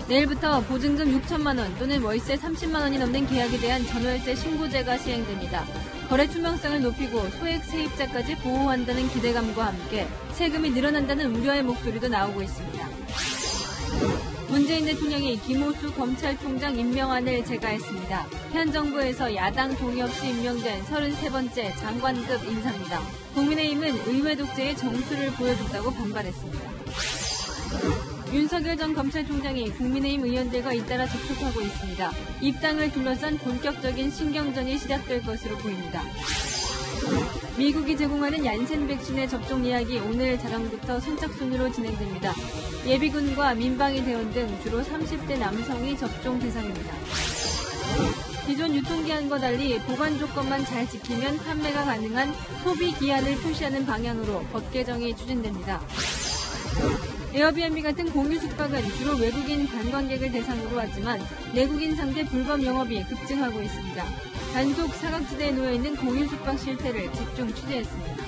내일부터 보증금 6천만 원 또는 월세 30만 원이 넘는 계약에 대한 전월세 신고제가 시행됩니다. 거래 투명성을 높이고 소액 세입자까지 보호한다는 기대감과 함께 세금이 늘어난다는 우려의 목소리도 나오고 있습니다. 문재인 대통령이 김호수 검찰총장 임명안을 제거했습니다. 현 정부에서 야당 동의 없이 임명된 33번째 장관급 인사입니다. 국민의힘은 의회 독재의 정수를 보여줬다고 반발했습니다. 윤석열 전 검찰총장이 국민의힘 의원들과 잇따라 접촉하고 있습니다. 입당을 둘러싼 본격적인 신경전이 시작될 것으로 보입니다. 미국이 제공하는 얀센 백신의 접종 예약이 오늘 자정부터 선착순으로 진행됩니다. 예비군과 민방위 대원 등 주로 30대 남성이 접종 대상입니다. 기존 유통기한과 달리 보관 조건만 잘 지키면 판매가 가능한 소비 기한을 표시하는 방향으로 법 개정이 추진됩니다. 에어비앤비 같은 공유 숙박은 주로 외국인 관광객을 대상으로 하지만 내국인 상대 불법 영업이 급증하고 있습니다. 단속 사각지대에 놓여있는 공유 숙박 실태를 집중 취재했습니다.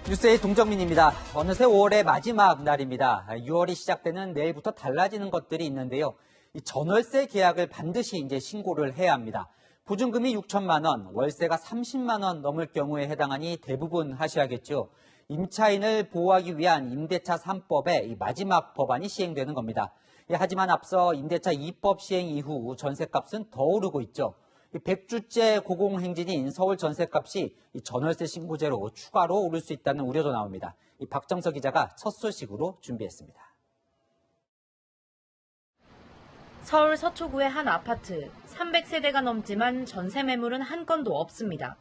뉴스의 동정민입니다. 어느새 5월의 마지막 날입니다. 6월이 시작되는 내일부터 달라지는 것들이 있는데요. 이 전월세 계약을 반드시 이제 신고를 해야 합니다. 보증금이 6천만 원, 월세가 30만 원 넘을 경우에 해당하니 대부분 하셔야겠죠. 임차인을 보호하기 위한 임대차 3법의 이 마지막 법안이 시행되는 겁니다. 하지만 앞서 임대차 2법 시행 이후 전셋값은 더 오르고 있죠. 100주째 고공행진인 서울 전셋값이 전월세 신고제로 추가로 오를 수 있다는 우려도 나옵니다. 박정석 기자가 첫 소식으로 준비했습니다. 서울 서초구의 한 아파트, 300세대가 넘지만 전세 매물은 한 건도 없습니다.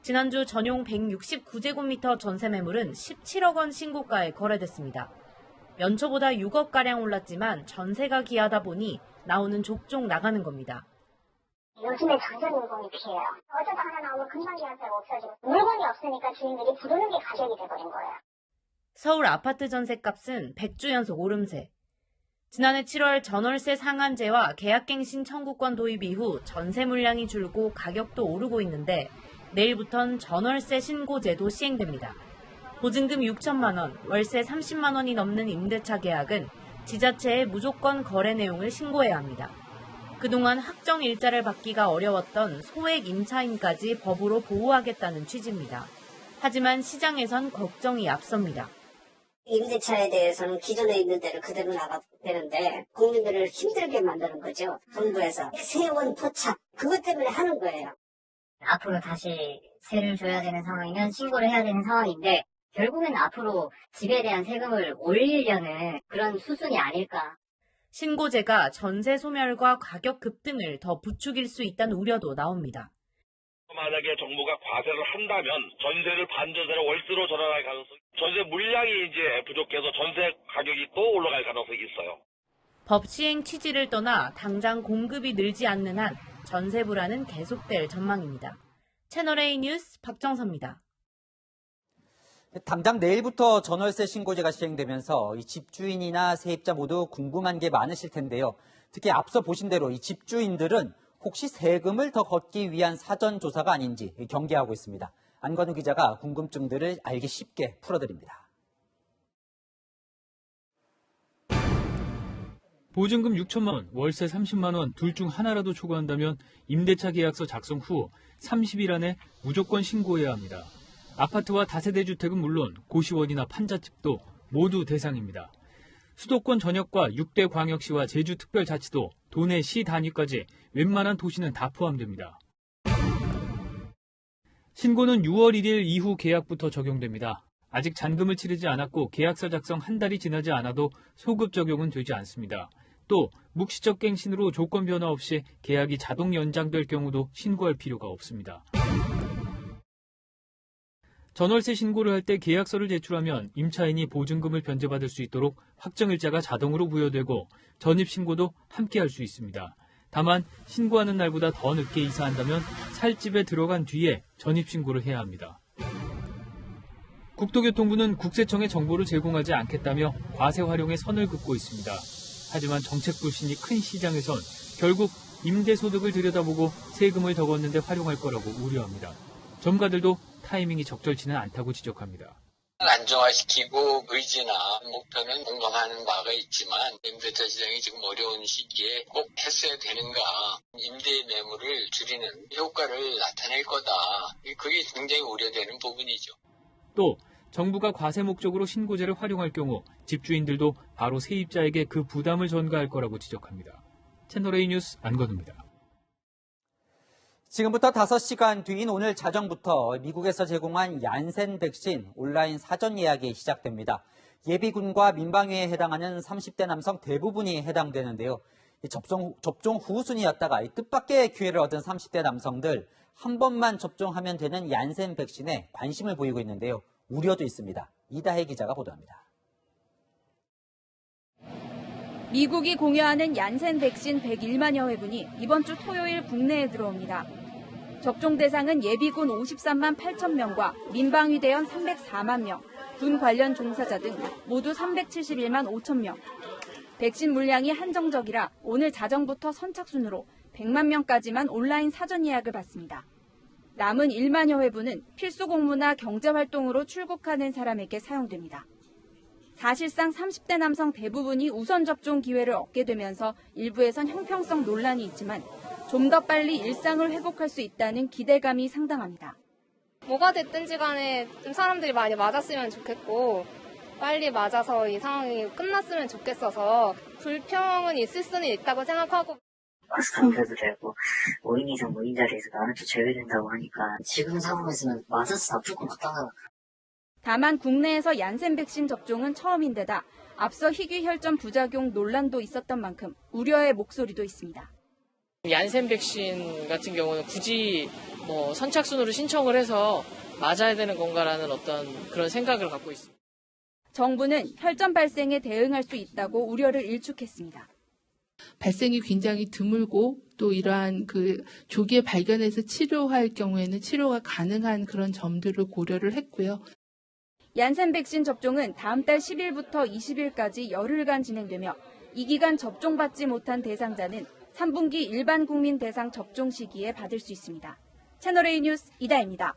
지난주 전용 169제곱미터 전세 매물은 17억 원 신고가에 거래됐습니다. 연초보다 6억가량 올랐지만 전세가 귀하다 보니 나오는 족족 나가는 겁니다. 요즘에 전세 물건이 비해요. 어쩌다 하나 나오면 금방 계약자가 없어지고 물건이 없으니까 주인들이 부르는 게 가격이 돼버린 거예요. 서울 아파트 전세값은 100주 연속 오름세. 지난해 7월 전월세 상한제와 계약갱신 청구권 도입 이후 전세 물량이 줄고 가격도 오르고 있는데 내일부턴 전월세 신고제도 시행됩니다. 보증금 6천만 원, 월세 30만 원이 넘는 임대차 계약은 지자체에 무조건 거래 내용을 신고해야 합니다. 그동안 확정 일자를 받기가 어려웠던 소액 임차인까지 법으로 보호하겠다는 취지입니다. 하지만 시장에선 걱정이 앞섭니다. 임대차에 대해서는 기존에 있는 대로 그대로 나가도 되는데 국민들을 힘들게 만드는 거죠. 정부에서 세원 포착 그것 때문에 하는 거예요. 앞으로 다시 세를 줘야 되는 상황이면 신고를 해야 되는 상황인데 결국엔 앞으로 집에 대한 세금을 올리려는 그런 수순이 아닐까. 신고제가 전세 소멸과 가격 급등을 더 부추길 수 있다는 우려도 나옵니다. 만약에 정부가 과세를 한다면 전세를 반전세로 월세로 전환할 가능성이, 전세 물량이 이제 부족해서 전세 가격이 또 올라갈 가능성이 있어요. 법 시행 취지를 떠나 당장 공급이 늘지 않는 한 전세 불안은 계속될 전망입니다. 채널A 뉴스 박정서입니다. 당장 내일부터 전월세 신고제가 시행되면서 이 집주인이나 세입자 모두 궁금한 게 많으실 텐데요. 특히 앞서 보신 대로 이 집주인들은 혹시 세금을 더 걷기 위한 사전 조사가 아닌지 경계하고 있습니다. 안건우 기자가 궁금증들을 알기 쉽게 풀어드립니다. 보증금 6천만 원, 월세 30만 원 둘 중 하나라도 초과한다면 임대차 계약서 작성 후 30일 안에 무조건 신고해야 합니다. 아파트와 다세대 주택은 물론 고시원이나 판잣집도 모두 대상입니다. 수도권 전역과 6대 광역시와 제주특별자치도 도내 시 단위까지 웬만한 도시는 다 포함됩니다. 신고는 6월 1일 이후 계약부터 적용됩니다. 아직 잔금을 치르지 않았고 계약서 작성 한 달이 지나지 않아도 소급 적용은 되지 않습니다. 또 묵시적 갱신으로 조건 변화 없이 계약이 자동 연장될 경우도 신고할 필요가 없습니다. 전월세 신고를 할 때 계약서를 제출하면 임차인이 보증금을 변제받을 수 있도록 확정일자가 자동으로 부여되고 전입신고도 함께 할 수 있습니다. 다만 신고하는 날보다 더 늦게 이사한다면 살 집에 들어간 뒤에 전입신고를 해야 합니다. 국토교통부는 국세청에 정보를 제공하지 않겠다며 과세 활용에 선을 긋고 있습니다. 하지만 정책 불신이 큰 시장에선 결국 임대소득을 들여다보고 세금을 더 걷는 데 활용할 거라고 우려합니다. 전문가들도 타이밍이 적절치는 않다고 지적합니다. 안정화시키고 의지나 목표는 공감하는 바가 있지만 임대차 시장이 지금 어려운 시기에 꼭 했어야 되는가, 임대 매물을 줄이는 효과를 나타낼 거다. 그게 굉장히 우려되는 부분이죠. 또 정부가 과세 목적으로 신고제를 활용할 경우 집주인들도 바로 세입자에게 그 부담을 전가할 거라고 지적합니다. 채널A 뉴스 안건우입니다. 지금부터 5시간 뒤인 오늘 자정부터 미국에서 제공한 얀센 백신 온라인 사전 예약이 시작됩니다. 예비군과 민방위에 해당하는 30대 남성 대부분이 해당되는데요. 접종 후순위였다가 뜻밖의 기회를 얻은 30대 남성들, 한 번만 접종하면 되는 얀센 백신에 관심을 보이고 있는데요. 우려도 있습니다. 이다혜 기자가 보도합니다. 미국이 공여하는 얀센 백신 101만여 회분이 이번 주 토요일 국내에 들어옵니다. 접종 대상은 예비군 53만 8천 명과 민방위 대원 304만 명, 군 관련 종사자 등 모두 371만 5천 명. 백신 물량이 한정적이라 오늘 자정부터 선착순으로 100만 명까지만 온라인 사전 예약을 받습니다. 남은 1만여 회분은 필수 공무나 경제활동으로 출국하는 사람에게 사용됩니다. 사실상 30대 남성 대부분이 우선 접종 기회를 얻게 되면서 일부에선 형평성 논란이 있지만 좀 더 빨리 일상을 회복할 수 있다는 기대감이 상당합니다. 뭐가 됐든지 간에 좀 사람들이 많이 맞았으면 좋겠고 빨리 맞아서 이 상황이 끝났으면 좋겠어서 불평은 있을 수는 있다고 생각하고 마스크 안 껴도 되고 5인 이상 모인 자리에서 나는 또 제외된다고 하니까 지금 상황에서는 맞아서 나쁠 것 같다고. 다만 국내에서 얀센 백신 접종은 처음인데다 앞서 희귀혈전 부작용 논란도 있었던 만큼 우려의 목소리도 있습니다. 얀센 백신 같은 경우는 굳이 선착순으로 신청을 해서 맞아야 되는 건가라는 어떤 그런 생각을 갖고 있습니다. 정부는 혈전 발생에 대응할 수 있다고 우려를 일축했습니다. 발생이 굉장히 드물고 또 이러한 조기에 발견해서 치료할 경우에는 치료가 가능한 그런 점들을 고려를 했고요. 얀센 백신 접종은 다음 달 10일부터 20일까지 열흘간 진행되며 이 기간 접종받지 못한 대상자는 3분기 일반 국민 대상 접종 시기에 받을 수 있습니다. 채널A 뉴스 이다혜입니다.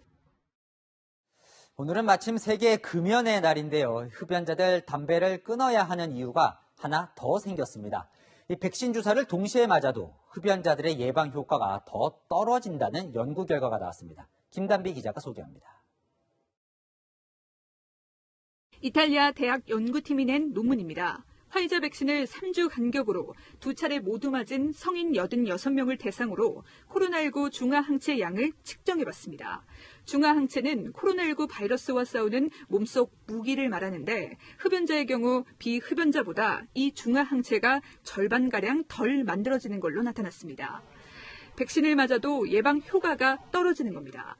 오늘은 마침 세계 금연의 날인데요. 흡연자들 담배를 끊어야 하는 이유가 하나 더 생겼습니다. 이 백신 주사를 동시에 맞아도 흡연자들의 예방 효과가 더 떨어진다는 연구 결과가 나왔습니다. 김단비 기자가 소개합니다. 이탈리아 대학 연구팀이 낸 논문입니다. 화이자 백신을 3주 간격으로 2차례 모두 맞은 성인 86명을 대상으로 코로나19 중화항체 양을 측정해봤습니다. 중화항체는 코로나19 바이러스와 싸우는 몸속 무기를 말하는데 흡연자의 경우 비흡연자보다 이 중화항체가 절반가량 덜 만들어지는 걸로 나타났습니다. 백신을 맞아도 예방 효과가 떨어지는 겁니다.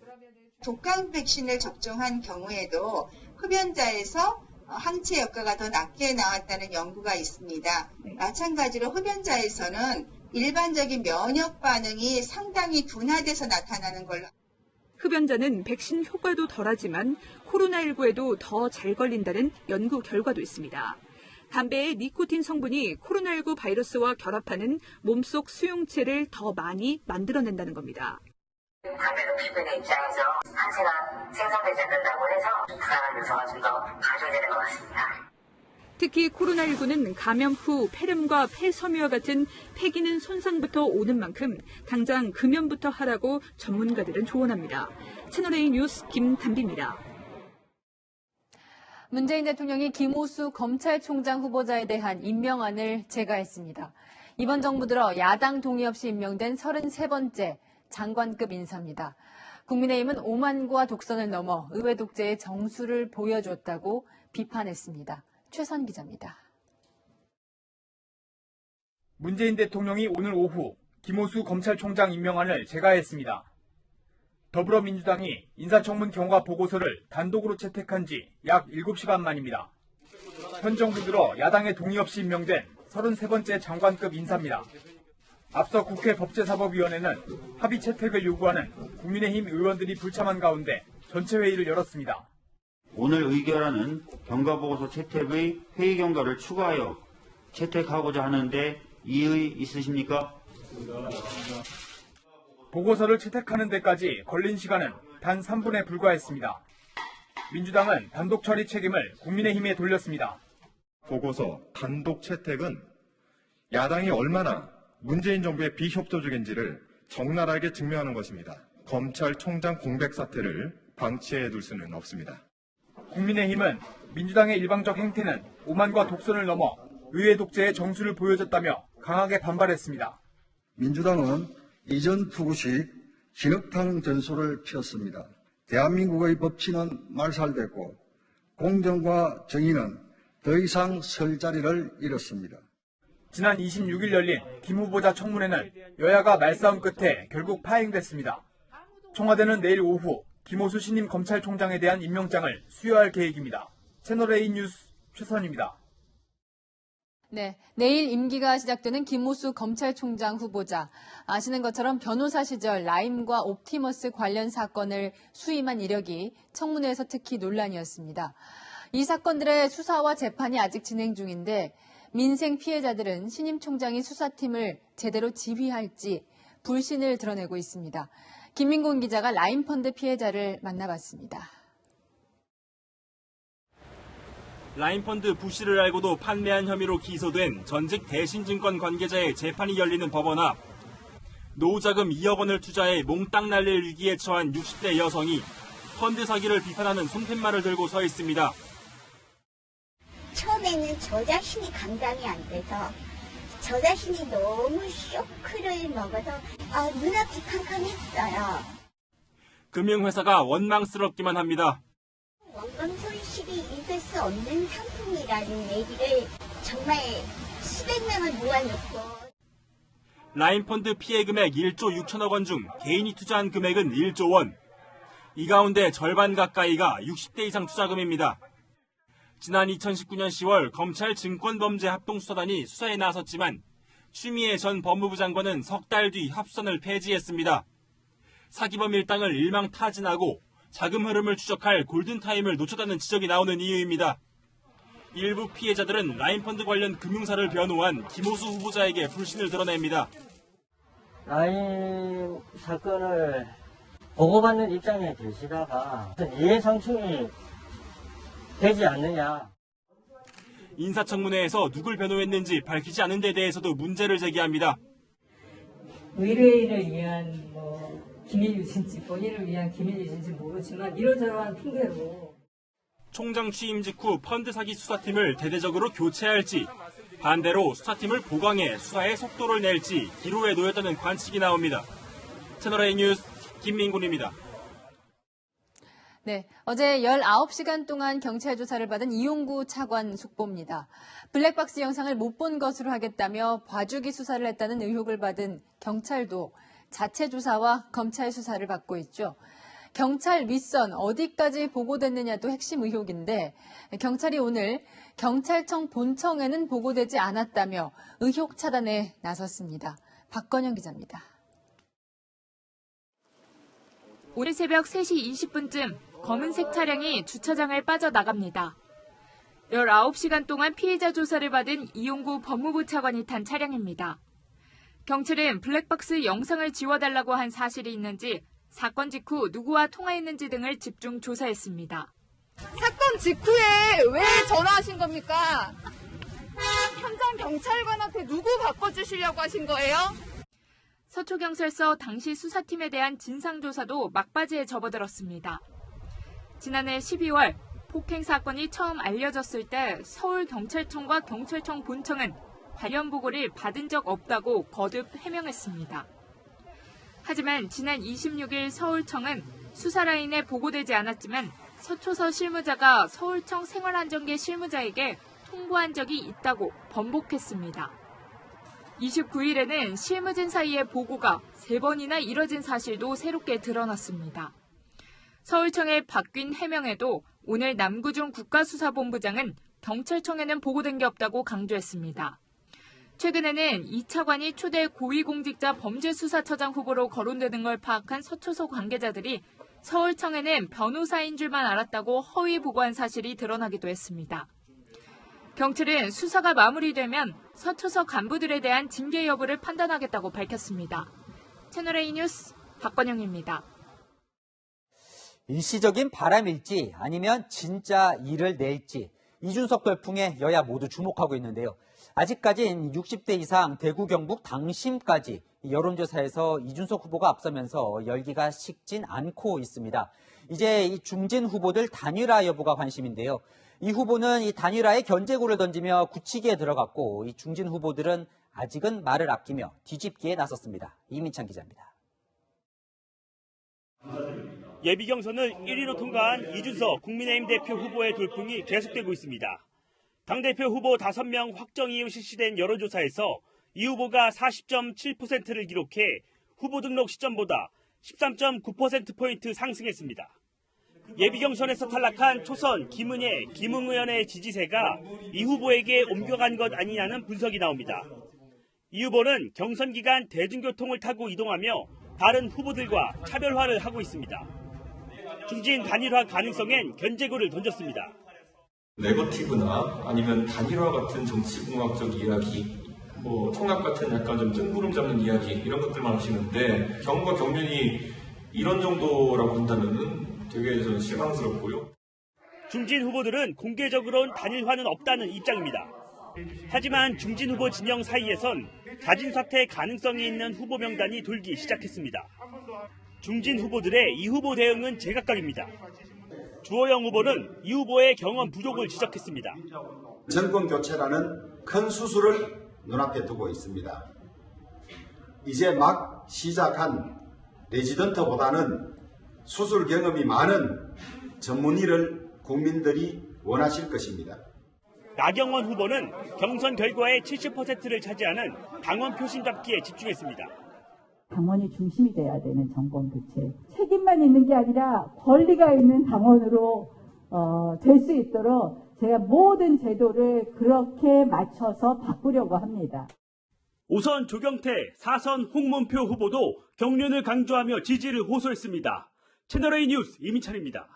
독감 백신을 접종한 경우에도 흡연자에서 항체 효과가 더 낮게 나왔다는 연구가 있습니다. 마찬가지로 흡연자에서는 일반적인 면역 반응이 상당히 둔화돼서 나타나는 걸로. 흡연자는 백신 효과도 덜하지만 코로나19에도 더 잘 걸린다는 연구 결과도 있습니다. 담배의 니코틴 성분이 코로나19 바이러스와 결합하는 몸속 수용체를 더 많이 만들어낸다는 겁니다. 담배를 피우는 입장에서 항체가 생성되지 않는다고 해서 불안한 요소가 좀 더 가중되는 것 같습니다. 특히 코로나19는 감염 후 폐렴과 폐섬유와 같은 폐 기능 손상부터 오는 만큼 당장 금연부터 하라고 전문가들은 조언합니다. 채널A 뉴스 김단비입니다. 문재인 대통령이 김호수 검찰총장 후보자에 대한 임명안을 제거했습니다. 이번 정부 들어 야당 동의 없이 임명된 33번째 장관급 인사입니다. 국민의힘은 오만과 독선을 넘어 의회 독재의 정수를 보여줬다고 비판했습니다. 최선 기자입니다. 문재인 대통령이 오늘 오후 김호수 검찰총장 임명안을 제거했습니다. 더불어민주당이 인사청문 경과 보고서를 단독으로 채택한 지 약 7시간 만입니다. 현 정부 들어 야당의 동의 없이 임명된 33번째 장관급 인사입니다. 앞서 국회 법제사법위원회는 합의 채택을 요구하는 국민의힘 의원들이 불참한 가운데 전체 회의를 열었습니다. 오늘 의결하는 경과보고서 채택의 회의 경과를 추가하여 채택하고자 하는데 이의 있으십니까? 보고서를 채택하는 데까지 걸린 시간은 단 3분에 불과했습니다. 민주당은 단독 처리 책임을 국민의힘에 돌렸습니다. 보고서 단독 채택은 야당이 얼마나 문재인 정부의 비협조적인지를 적나라하게 증명하는 것입니다. 검찰총장 공백 사태를 방치해 둘 수는 없습니다. 국민의힘은 민주당의 일방적 행태는 오만과 독선을 넘어 의회 독재의 정수를 보여줬다며 강하게 반발했습니다. 민주당은 이전 투구식 진흙탕 전술을 폈습니다. 대한민국의 법치는 말살됐고 공정과 정의는 더 이상 설 자리를 잃었습니다. 지난 26일 열린 김 후보자 청문회는 여야가 말싸움 끝에 결국 파행됐습니다. 청와대는 내일 오후 김호수 신임 검찰총장에 대한 임명장을 수여할 계획입니다. 채널A 뉴스 최선입니다. 네, 내일 임기가 시작되는 김호수 검찰총장 후보자. 아시는 것처럼 변호사 시절 라임과 옵티머스 관련 사건을 수임한 이력이 청문회에서 특히 논란이었습니다. 이 사건들의 수사와 재판이 아직 진행 중인데 민생 피해자들은 신임 총장이 수사팀을 제대로 지휘할지 불신을 드러내고 있습니다. 김민곤 기자가 라임펀드 피해자를 만나봤습니다. 라임펀드 부실을 알고도 판매한 혐의로 기소된 전직 대신증권 관계자의 재판이 열리는 법원 앞. 노후자금 2억 원을 투자해 몽땅 날릴 위기에 처한 60대 여성이 펀드 사기를 비판하는 손팻말을 들고 서 있습니다. 처음에는 저 자신이 감당이 안 돼서 저 자신이 너무 쇼크를 먹어서 눈앞이 캄캄했어요. 금융회사가 원망스럽기만 합니다. 원금 손실이 있을 수 없는 상품이라는 얘기를 정말 수백 명을 모아놓고 라임펀드 피해 금액 1조 6천억 원 중 개인이 투자한 금액은 1조 원. 이 가운데 절반 가까이가 60대 이상 투자금입니다. 지난 2019년 10월 검찰 증권범죄합동수사단이 수사에 나섰지만 추미애 전 법무부 장관은 석 달 뒤 합수선을 폐지했습니다. 사기범 일당을 일망타진하고 자금 흐름을 추적할 골든타임을 놓쳤다는 지적이 나오는 이유입니다. 일부 피해자들은 라임펀드 관련 금융사를 변호한 김호수 후보자에게 불신을 드러냅니다. 라임 사건을 보고받는 입장에 계시다가 이해상충이 되지 않느냐. 인사청문회에서 누굴 변호했는지 밝히지 않은 데 대해서도 문제를 제기합니다. 의뢰인을 위한 기밀 유진지 본인을 위한 기밀 유진지 모르지만 이러저러한 핑계로 총장 취임 직후 펀드 사기 수사팀을 대대적으로 교체할지 반대로 수사팀을 보강해 수사의 속도를 낼지 기로에 놓였다는 관측이 나옵니다. 채널A 뉴스 김민곤입니다. 네, 어제 19시간 동안 경찰 조사를 받은 이용구 차관 속보입니다. 블랙박스 영상을 못 본 것으로 하겠다며 봐주기 수사를 했다는 의혹을 받은 경찰도 자체 조사와 검찰 수사를 받고 있죠. 경찰 윗선 어디까지 보고됐느냐도 핵심 의혹인데 경찰이 오늘 경찰청 본청에는 보고되지 않았다며 의혹 차단에 나섰습니다. 박건영 기자입니다. 오늘 새벽 3시 20분쯤 검은색 차량이 주차장을 빠져나갑니다. 19시간 동안 피해자 조사를 받은 이용구 법무부 차관이 탄 차량입니다. 경찰은 블랙박스 영상을 지워달라고 한 사실이 있는지, 사건 직후 누구와 통화했는지 등을 집중 조사했습니다. 사건 직후에 왜 전화하신 겁니까? 현장 경찰관한테 누구 바꿔주시려고 하신 거예요? 서초경찰서 당시 수사팀에 대한 진상조사도 막바지에 접어들었습니다. 지난해 12월 폭행 사건이 처음 알려졌을 때 서울경찰청과 경찰청 본청은 관련 보고를 받은 적 없다고 거듭 해명했습니다. 하지만 지난 26일 서울청은 수사 라인에 보고되지 않았지만 서초서 실무자가 서울청 생활안전계 실무자에게 통보한 적이 있다고 번복했습니다. 29일에는 실무진 사이의 보고가 3번이나 이뤄진 사실도 새롭게 드러났습니다. 서울청의 바뀐 해명에도 오늘 남구중 국가수사본부장은 경찰청에는 보고된 게 없다고 강조했습니다. 최근에는 이 차관이 초대 고위공직자 범죄수사처장 후보로 거론되는 걸 파악한 서초서 관계자들이 서울청에는 변호사인 줄만 알았다고 허위 보고한 사실이 드러나기도 했습니다. 경찰은 수사가 마무리되면 서초서 간부들에 대한 징계 여부를 판단하겠다고 밝혔습니다. 채널A 뉴스 박건영입니다. 일시적인 바람일지 아니면 진짜 일을 낼지 이준석 돌풍에 여야 모두 주목하고 있는데요. 아직까진 60대 이상 대구 경북 당심까지 여론조사에서 이준석 후보가 앞서면서 열기가 식진 않고 있습니다. 이제 이 중진 후보들 단일화 여부가 관심인데요. 이 후보는 이 단일화에 견제구를 던지며 굳히기에 들어갔고 이 중진 후보들은 아직은 말을 아끼며 뒤집기에 나섰습니다. 이민찬 기자입니다. 예비 경선을 1위로 통과한 이준석 국민의힘 대표 후보의 돌풍이 계속되고 있습니다. 당대표 후보 5명 확정 이후 실시된 여론조사에서 이 후보가 40.7%를 기록해 후보 등록 시점보다 13.9%포인트 상승했습니다. 예비 경선에서 탈락한 초선 김은혜, 김웅 의원의 지지세가 이 후보에게 옮겨간 것 아니냐는 분석이 나옵니다. 이 후보는 경선 기간 대중교통을 타고 이동하며 다른 후보들과 차별화를 하고 있습니다. 중진 단일화 가능성엔 견제구를 던졌습니다. 네거티브나 아니면 단일화 같은 정치공학적 이야기, 통합 같은 약간 좀 뜬구름 잡는 이야기 이런 것들만 하시는데 경과 경륜이 이런 정도라고 한다면은 되게 좀 실망스럽고요. 중진 후보들은 공개적으로는 단일화는 없다는 입장입니다. 하지만 중진 후보 진영 사이에선 자진 사퇴 가능성이 있는 후보 명단이 돌기 시작했습니다. 중진 후보들의 이 후보 대응은 제각각입니다. 주호영 후보는 이 후보의 경험 부족을 지적했습니다. 정권 교체라는 큰 수술을 눈앞에 두고 있습니다. 이제 막 시작한 레지던트보다는 수술 경험이 많은 전문의를 국민들이 원하실 것입니다. 나경원 후보는 경선 결과의 70%를 차지하는 당원 표심 잡기에 집중했습니다. 당원이 중심이 돼야 되는 정권 교체. 책임만 있는 게 아니라 권리가 있는 당원으로 될 수 있도록 제가 모든 제도를 그렇게 맞춰서 바꾸려고 합니다. 5선 조경태, 4선 홍문표 후보도 경륜을 강조하며 지지를 호소했습니다. 채널A 뉴스 이민찬입니다.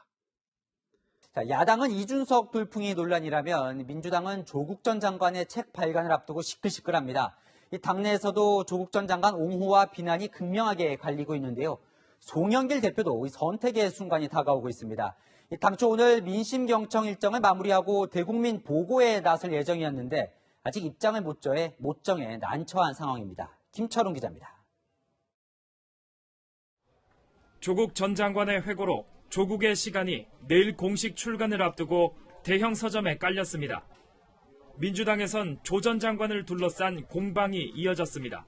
자, 야당은 이준석 돌풍이 논란이라면 민주당은 조국 전 장관의 책 발간을 앞두고 시끌시끌합니다. 이 당내에서도 조국 전 장관 옹호와 비난이 극명하게 갈리고 있는데요. 송영길 대표도 선택의 순간이 다가오고 있습니다. 당초 오늘 민심 경청 일정을 마무리하고 대국민 보고에 나설 예정이었는데 아직 입장을 못 정해 난처한 상황입니다. 김철웅 기자입니다. 조국 전 장관의 회고로 조국의 시간이 내일 공식 출간을 앞두고 대형 서점에 깔렸습니다. 민주당에선 조 전 장관을 둘러싼 공방이 이어졌습니다.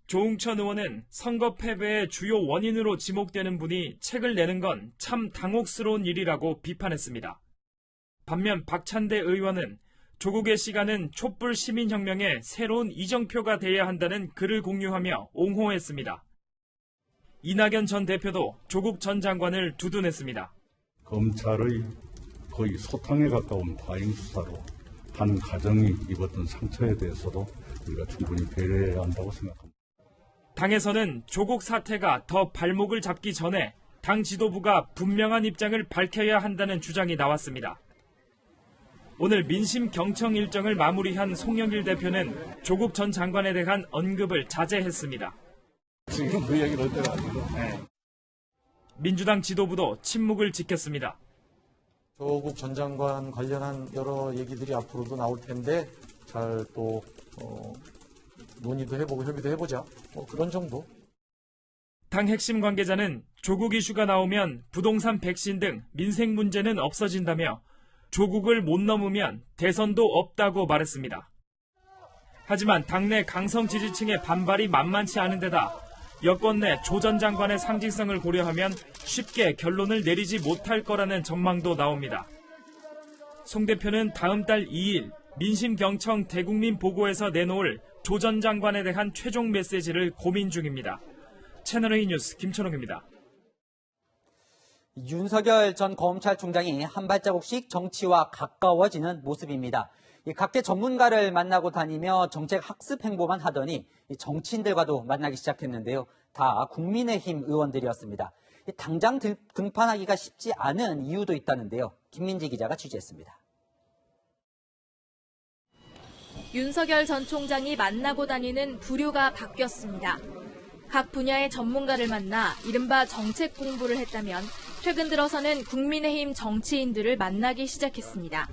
조응천 의원은 선거 패배의 주요 원인으로 지목되는 분이 책을 내는 건 참 당혹스러운 일이라고 비판했습니다. 반면 박찬대 의원은 조국의 시간은 촛불 시민혁명의 새로운 이정표가 돼야 한다는 글을 공유하며 옹호했습니다. 이낙연 전 대표도 조국 전 장관을 두둔했습니다. 검찰의 거의 소탕에 가까운 과잉 수사로 하는 가정이 입었던 상처에 대해서도 우리가 충분히 배려해야 한다고 생각합니다. 당에서는 조국 사태가 더 발목을 잡기 전에 당 지도부가 분명한 입장을 밝혀야 한다는 주장이 나왔습니다. 오늘 민심 경청 일정을 마무리한 송영길 대표는 조국 전 장관에 대한 언급을 자제했습니다. 지금 그 얘기를 할 때가 아니고. 민주당 지도부도 침묵을 지켰습니다. 조국 전 장관 관련한 여러 얘기들이 앞으로도 나올 텐데 잘 또 논의도 해보고 협의도 해보자. 그런 정도. 당 핵심 관계자는 조국 이슈가 나오면 부동산 백신 등 민생 문제는 없어진다며 조국을 못 넘으면 대선도 없다고 말했습니다. 하지만 당내 강성 지지층의 반발이 만만치 않은 데다 여권 내 조 전 장관의 상징성을 고려하면 쉽게 결론을 내리지 못할 거라는 전망도 나옵니다. 송 대표는 다음 달 2일 민심 경청 대국민 보고에서 내놓을 조 전 장관에 대한 최종 메시지를 고민 중입니다. 채널A 뉴스 김천웅입니다. 윤석열 전 검찰총장이 한 발자국씩 정치와 가까워지는 모습입니다. 각계 전문가를 만나고 다니며 정책 학습 행보만 하더니 정치인들과도 만나기 시작했는데요. 다 국민의힘 의원들이었습니다. 당장 등판하기가 쉽지 않은 이유도 있다는데요. 김민지 기자가 취재했습니다. 윤석열 전 총장이 만나고 다니는 부류가 바뀌었습니다. 각 분야의 전문가를 만나 이른바 정책 공부를 했다면 최근 들어서는 국민의힘 정치인들을 만나기 시작했습니다.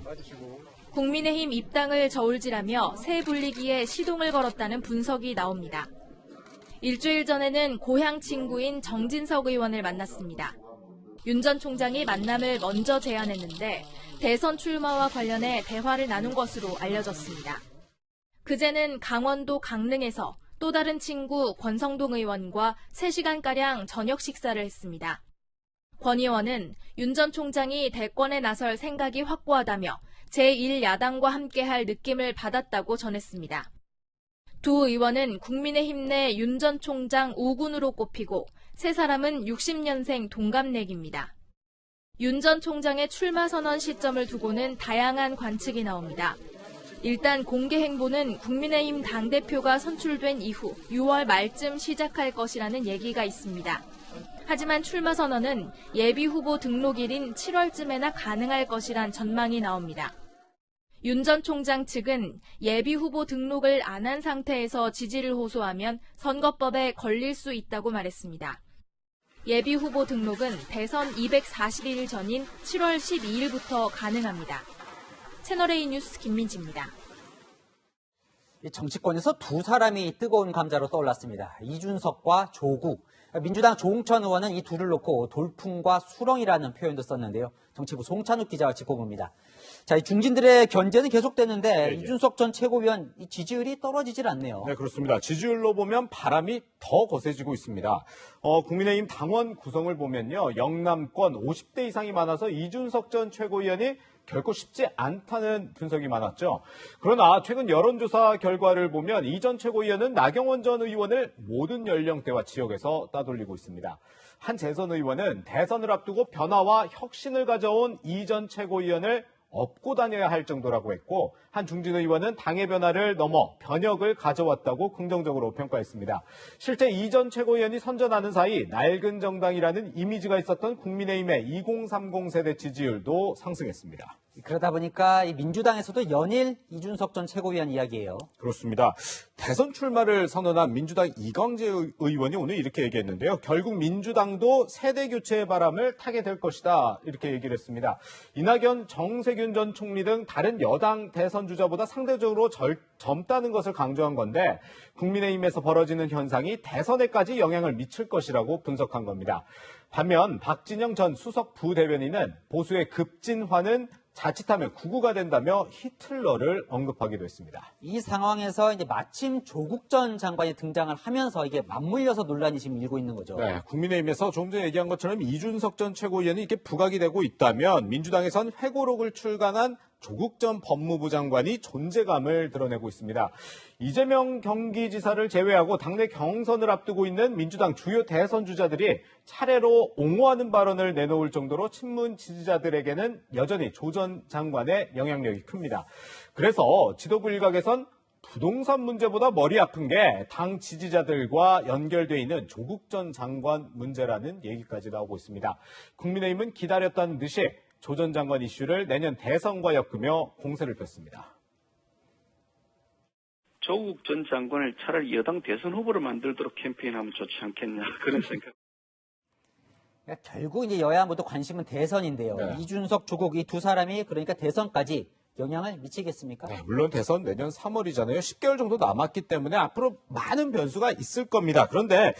국민의힘 입당을 저울질하며 새 분리기에 시동을 걸었다는 분석이 나옵니다. 일주일 전에는 고향 친구인 정진석 의원을 만났습니다. 윤 전 총장이 만남을 먼저 제안했는데 대선 출마와 관련해 대화를 나눈 것으로 알려졌습니다. 그제는 강원도 강릉에서 또 다른 친구 권성동 의원과 3시간가량 저녁 식사를 했습니다. 권 의원은 윤 전 총장이 대권에 나설 생각이 확고하다며 제1야당과 함께할 느낌을 받았다고 전했습니다. 두 의원은 국민의힘 내 윤 전 총장 우군으로 꼽히고 세 사람은 60년생 동갑내기입니다. 윤 전 총장의 출마 선언 시점을 두고는 다양한 관측이 나옵니다. 일단 공개 행보는 국민의힘 당대표가 선출된 이후 6월 말쯤 시작할 것이라는 얘기가 있습니다. 하지만 출마 선언은 예비 후보 등록일인 7월쯤에나 가능할 것이란 전망이 나옵니다. 윤 전 총장 측은 예비 후보 등록을 안 한 상태에서 지지를 호소하면 선거법에 걸릴 수 있다고 말했습니다. 예비 후보 등록은 대선 241일 전인 7월 12일부터 가능합니다. 채널A 뉴스 김민지입니다. 정치권에서 두 사람이 뜨거운 감자로 떠올랐습니다. 이준석과 조국. 민주당 조홍천 의원은 이 둘을 놓고 돌풍과 수렁이라는 표현도 썼는데요. 정치부 송찬욱 기자와 짚어봅니다. 자, 이 중진들의 견제는 계속되는데 네. 이준석 전 최고위원 이 지지율이 떨어지질 않네요. 네, 그렇습니다. 지지율로 보면 바람이 더 거세지고 있습니다. 국민의힘 당원 구성을 보면요. 영남권 50대 이상이 많아서 이준석 전 최고위원이 결코 쉽지 않다는 분석이 많았죠. 그러나 최근 여론조사 결과를 보면 이 전 최고위원은 나경원 전 의원을 모든 연령대와 지역에서 따돌리고 있습니다. 한 재선 의원은 대선을 앞두고 변화와 혁신을 가져온 이 전 최고위원을 업고 다녀야 할 정도라고 했고, 한 중진 의원은 당의 변화를 넘어 변혁을 가져왔다고 긍정적으로 평가했습니다. 실제 이 전 최고위원이 선전하는 사이 낡은 정당이라는 이미지가 있었던 국민의힘의 2030 세대 지지율도 상승했습니다. 그러다 보니까 이 민주당에서도 연일 이준석 전 최고위원 이야기예요. 그렇습니다. 대선 출마를 선언한 민주당 이광재 의원이 오늘 이렇게 얘기했는데요. 결국 민주당도 세대 교체의 바람을 타게 될 것이다, 이렇게 얘기를 했습니다. 이낙연, 정세균 전 총리 등 다른 여당 대선 주자보다 상대적으로 젊다는 것을 강조한 건데, 국민의힘에서 벌어지는 현상이 대선에까지 영향을 미칠 것이라고 분석한 겁니다. 반면 박진영 전 수석 부대변인은 보수의 급진화는 자칫하면 구구가 된다며 히틀러를 언급하기도 했습니다. 이 상황에서 이제 마침 조국 전 장관이 등장을 하면서 이게 맞물려서 논란이 지금 일고 있는 거죠. 네, 국민의힘에서 조금 전에 얘기한 것처럼 이준석 전 최고위원이 이렇게 부각이 되고 있다면 민주당에선 회고록을 출간한 조국 전 법무부 장관이 존재감을 드러내고 있습니다. 이재명 경기지사를 제외하고 당내 경선을 앞두고 있는 민주당 주요 대선 주자들이 차례로 옹호하는 발언을 내놓을 정도로 친문 지지자들에게는 여전히 조 전 장관의 영향력이 큽니다. 그래서 지도부 일각에선 부동산 문제보다 머리 아픈 게 당 지지자들과 연결돼 있는 조국 전 장관 문제라는 얘기까지 나오고 있습니다. 국민의힘은 기다렸다는 듯이 조 전 장관 이슈를 내년 대선과 엮으며 공세를 폈습니다. 조국 전 장관을 차라리 여당 대선 후보로 만들도록 캠페인하면 좋지 않겠냐, 그런 생각. 결국 이제 여야 모두 관심은 대선인데요. 네. 이준석, 조국 이 두 사람이 그러니까 대선까지 영향을 미치겠습니까? 네, 물론 대선 내년 3월이잖아요. 10개월 정도 남았기 때문에 앞으로 많은 변수가 있을 겁니다. 그런데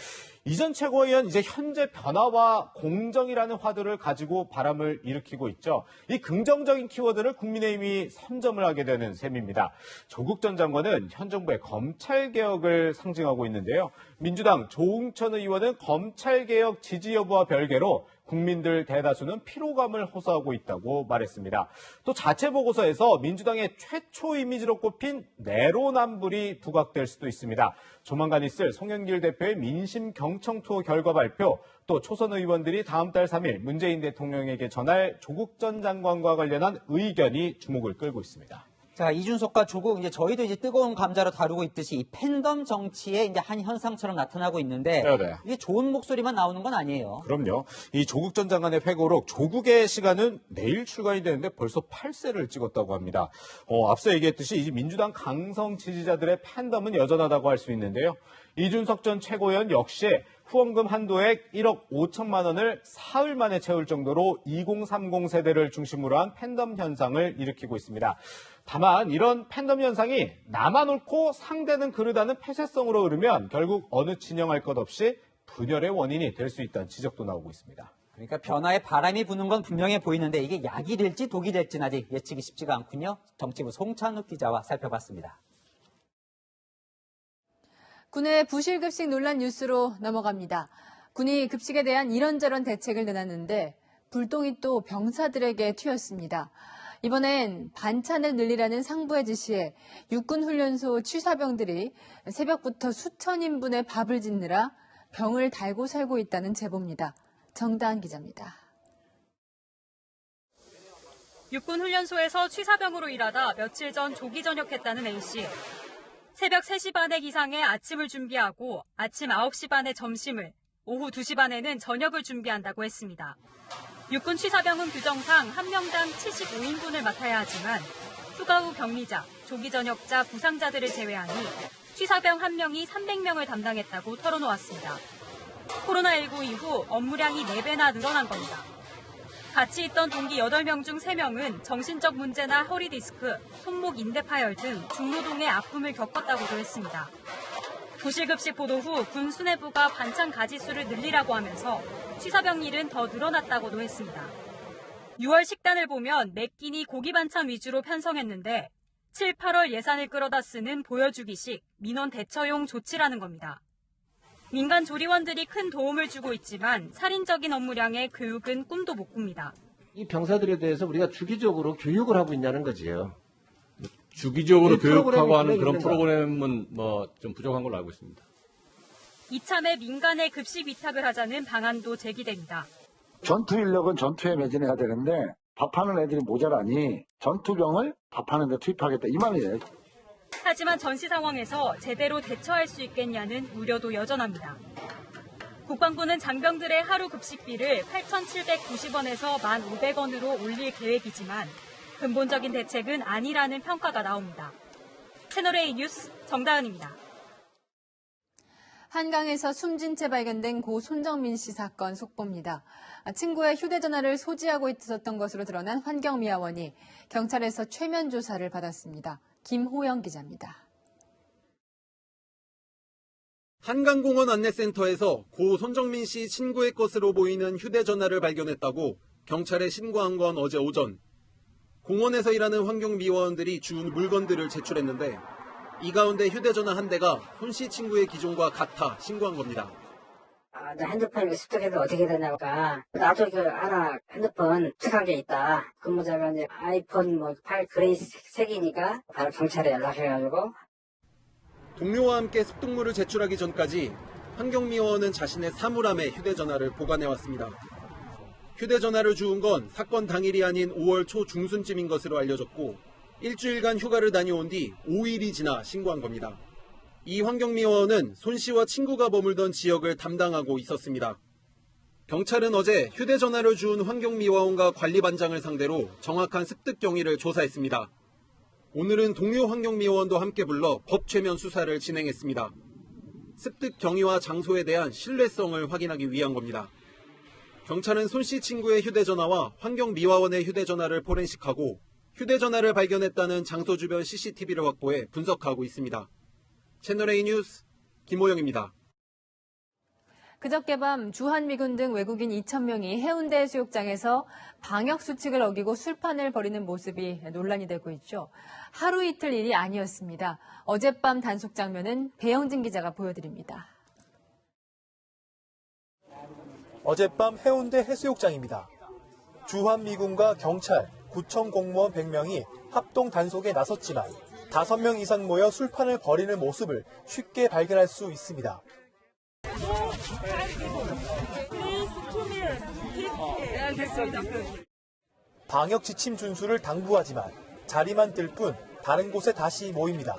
이 전 최고위원 이제 현재 변화와 공정이라는 화두를 가지고 바람을 일으키고 있죠. 이 긍정적인 키워드를 국민의힘이 선점을 하게 되는 셈입니다. 조국 전 장관은 현 정부의 검찰개혁을 상징하고 있는데요. 민주당 조홍천 의원은 검찰개혁 지지 여부와 별개로 국민들 대다수는 피로감을 호소하고 있다고 말했습니다. 또 자체 보고서에서 민주당의 최초 이미지로 꼽힌 내로남불이 부각될 수도 있습니다. 조만간 있을 송영길 대표의 민심 경청 투어 결과 발표, 또 초선 의원들이 다음 달 3일 문재인 대통령에게 전할 조국 전 장관과 관련한 의견이 주목을 끌고 있습니다. 자, 이준석과 조국, 이제 저희도 이제 뜨거운 감자로 다루고 있듯이 이 팬덤 정치의 이제 한 현상처럼 나타나고 있는데, 네네. 이게 좋은 목소리만 나오는 건 아니에요. 그럼요. 이 조국 전 장관의 회고록, 조국의 시간은 내일 출간이 되는데 벌써 8세를 찍었다고 합니다. 앞서 얘기했듯이 이 민주당 강성 지지자들의 팬덤은 여전하다고 할 수 있는데요. 이준석 전 최고위원 역시 후원금 한도액 1억 5천만 원을 사흘 만에 채울 정도로 2030 세대를 중심으로 한 팬덤 현상을 일으키고 있습니다. 다만 이런 팬덤 현상이 나만 옳고 상대는 그르다는 폐쇄성으로 흐르면 결국 어느 진영할 것 없이 분열의 원인이 될 수 있다는 지적도 나오고 있습니다. 그러니까 변화의 바람이 부는 건 분명해 보이는데 이게 약이 될지 독이 될지는 아직 예측이 쉽지가 않군요. 정치부 송찬욱 기자와 살펴봤습니다. 군의 부실급식 논란 뉴스로 넘어갑니다. 군이 급식에 대한 이런저런 대책을 내놨는데 불똥이 또 병사들에게 튀었습니다. 이번엔 반찬을 늘리라는 상부의 지시에 육군훈련소 취사병들이 새벽부터 수천 인분의 밥을 짓느라 병을 달고 살고 있다는 제보입니다. 정다은 기자입니다. 육군훈련소에서 취사병으로 일하다 며칠 전 조기 전역했다는 A씨. 새벽 3시 반에 기상해 아침을 준비하고 아침 9시 반에 점심을, 오후 2시 반에는 저녁을 준비한다고 했습니다. 육군 취사병은 규정상 한 명당 75인분을 맡아야 하지만 휴가 후 격리자, 조기 전역자, 부상자들을 제외하니 취사병 1명이 300명을 담당했다고 털어놓았습니다. 코로나19 이후 업무량이 4배나 늘어난 겁니다. 같이 있던 동기 8명 중 3명은 정신적 문제나 허리디스크, 손목 인대 파열 등 중노동의 아픔을 겪었다고도 했습니다. 부실급식 보도 후 군 수뇌부가 반찬 가지수를 늘리라고 하면서 취사병 일은 더 늘어났다고도 했습니다. 6월 식단을 보면 매 끼니 고기 반찬 위주로 편성했는데 7, 8월 예산을 끌어다 쓰는 보여주기식, 민원 대처용 조치라는 겁니다. 민간 조리원들이 큰 도움을 주고 있지만 살인적인 업무량의 교육은 꿈도 못 꿉니다. 이 병사들에 대해서 우리가 주기적으로 교육을 하고 있냐는 거지요. 주기적으로 교육하고 하는 그런 프로그램은 좀 부족한 걸로 알고 있습니다. 이참에 민간에 급식 위탁을 하자는 방안도 제기됩니다. 전투 인력은 전투에 매진해야 되는데 밥하는 애들이 모자라니 전투병을 밥하는 데 투입하겠다 이 말이에요. 하지만 전시 상황에서 제대로 대처할 수 있겠냐는 우려도 여전합니다. 국방부는 장병들의 하루 급식비를 8,790원에서 1,500원으로 올릴 계획이지만 근본적인 대책은 아니라는 평가가 나옵니다. 채널A 뉴스 정다은입니다. 한강에서 숨진 채 발견된 고 손정민 씨 사건 속보입니다. 친구의 휴대전화를 소지하고 있었던 것으로 드러난 환경미화원이 경찰에서 최면 조사를 받았습니다. 김호영 기자입니다. 한강공원 안내센터에서 고 손정민 씨 친구의 것으로 보이는 휴대전화를 발견했다고 경찰에 신고한 건 어제 오전. 공원에서 일하는 환경미화원들이 주운 물건들을 제출했는데 이 가운데 휴대전화 한 대가 손 씨 친구의 기종과 같아 신고한 겁니다. 내 핸드폰을 습득해도 어떻게 되냐가 나도 하나 핸드폰 습득한 게 있다. 근무자가 이제 아이폰 8 그레이 색이니까 바로 경찰에 연락해가지고. 동료와 함께 습득물을 제출하기 전까지 환경미화원은 자신의 사물함에 휴대전화를 보관해왔습니다. 휴대전화를 주운 건 사건 당일이 아닌 5월 초 중순쯤인 것으로 알려졌고 일주일간 휴가를 다녀온 뒤 5일이 지나 신고한 겁니다. 이 환경미화원은 손 씨와 친구가 머물던 지역을 담당하고 있었습니다. 경찰은 어제 휴대전화를 주운 환경미화원과 관리반장을 상대로 정확한 습득 경위를 조사했습니다. 오늘은 동료 환경미화원도 함께 불러 법 최면 수사를 진행했습니다. 습득 경위와 장소에 대한 신뢰성을 확인하기 위한 겁니다. 경찰은 손 씨 친구의 휴대전화와 환경미화원의 휴대전화를 포렌식하고 휴대전화를 발견했다는 장소 주변 CCTV를 확보해 분석하고 있습니다. 채널A 뉴스 김호영입니다. 그저께 밤 주한미군 등 외국인 2,000명이 해운대 해수욕장에서 방역수칙을 어기고 술판을 벌이는 모습이 논란이 되고 있죠. 하루 이틀 일이 아니었습니다. 어젯밤 단속 장면은 배영진 기자가 보여드립니다. 어젯밤 해운대 해수욕장입니다. 주한미군과 경찰, 구청 공무원 100명이 합동 단속에 나섰지만 5명 이상 모여 술판을 벌이는 모습을 쉽게 발견할 수 있습니다. 방역 지침 준수를 당부하지만 자리만 뜰 뿐 다른 곳에 다시 모입니다.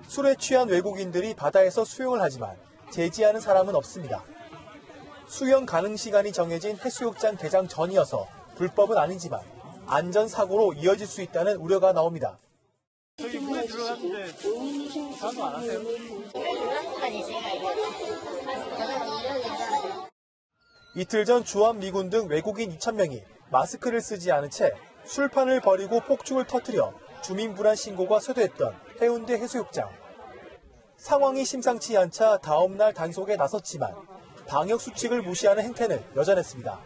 술에 취한 외국인들이 바다에서 수영을 하지만 제지하는 사람은 없습니다. 수영 가능 시간이 정해진 해수욕장 개장 전이어서 불법은 아니지만 안전사고로 이어질 수 있다는 우려가 나옵니다. 저희 물에 들어갔는데 잠도 안 하세요? 이틀 전 주한 미군 등 외국인 2,000명이 마스크를 쓰지 않은 채 술판을 벌이고 폭죽을 터뜨려 주민 불안 신고가 쇄도했던 해운대 해수욕장. 상황이 심상치 않자 다음날 단속에 나섰지만 방역 수칙을 무시하는 행태는 여전했습니다.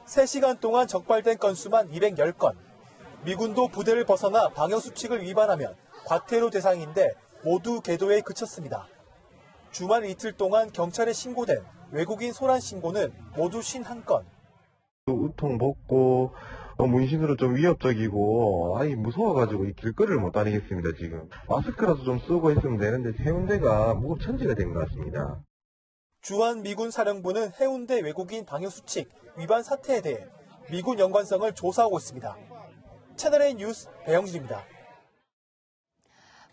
3시간 동안 적발된 건수만 210건. 미군도 부대를 벗어나 방역 수칙을 위반하면 과태료 대상인데 모두 계도에 그쳤습니다. 주말 이틀 동안 경찰에 신고된 외국인 소란 신고는 모두 51건. 우통 벗고 문신으로 좀 위협적이고 무서워가지고 길거리를 못 다니겠습니다. 지금 마스크라도 좀 쓰고 했으면 되는데 해운대가 무급천지가 된 것 같습니다. 주한 미군 사령부는 해운대 외국인 방역수칙 위반 사태에 대해 미군 연관성을 조사하고 있습니다. 채널A 뉴스 배영진입니다.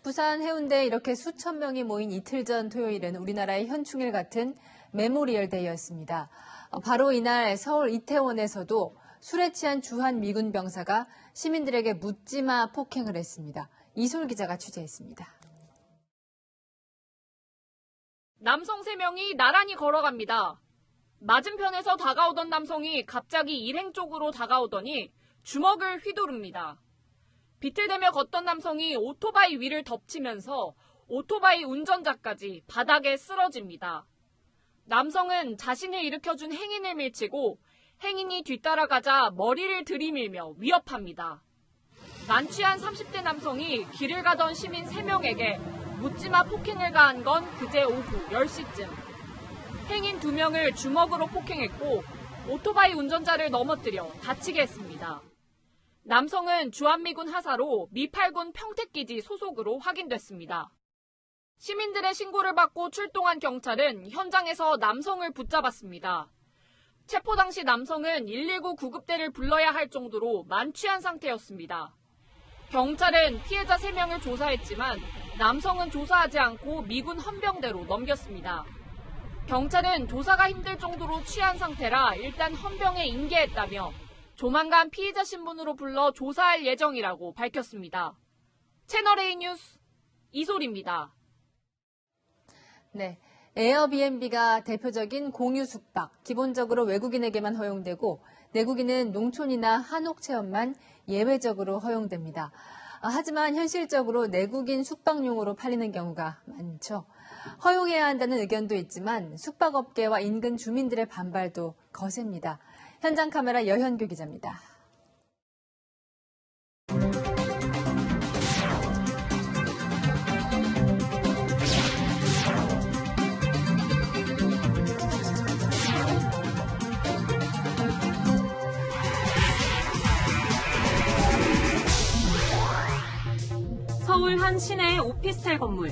부산 해운대에 이렇게 수천 명이 모인 이틀 전 토요일은 우리나라의 현충일 같은 메모리얼 데이였습니다. 바로 이날 서울 이태원에서도 술에 취한 주한 미군 병사가 시민들에게 묻지마 폭행을 했습니다. 이솔 기자가 취재했습니다. 남성 3명이 나란히 걸어갑니다. 맞은편에서 다가오던 남성이 갑자기 일행 쪽으로 다가오더니 주먹을 휘두릅니다. 비틀대며 걷던 남성이 오토바이 위를 덮치면서 오토바이 운전자까지 바닥에 쓰러집니다. 남성은 자신을 일으켜준 행인을 밀치고 행인이 뒤따라가자 머리를 들이밀며 위협합니다. 만취한 30대 남성이 길을 가던 시민 3명에게 묻지마 폭행을 가한 건 그제 오후 10시쯤. 행인 2명을 주먹으로 폭행했고 오토바이 운전자를 넘어뜨려 다치게 했습니다. 남성은 주한미군 하사로 미8군 평택기지 소속으로 확인됐습니다. 시민들의 신고를 받고 출동한 경찰은 현장에서 남성을 붙잡았습니다. 체포 당시 남성은 119 구급대를 불러야 할 정도로 만취한 상태였습니다. 경찰은 피해자 3명을 조사했지만 남성은 조사하지 않고 미군 헌병대로 넘겼습니다. 경찰은 조사가 힘들 정도로 취한 상태라 일단 헌병에 인계했다며 조만간 피의자 신분으로 불러 조사할 예정이라고 밝혔습니다. 채널A 뉴스 이솔입니다. 네. 에어비앤비가 대표적인 공유 숙박, 기본적으로 외국인에게만 허용되고 내국인은 농촌이나 한옥 체험만 예외적으로 허용됩니다. 하지만 현실적으로 내국인 숙박용으로 팔리는 경우가 많죠. 허용해야 한다는 의견도 있지만 숙박업계와 인근 주민들의 반발도 거셉니다. 현장 카메라 여현규 기자입니다. 서울 한 시내의 오피스텔 건물.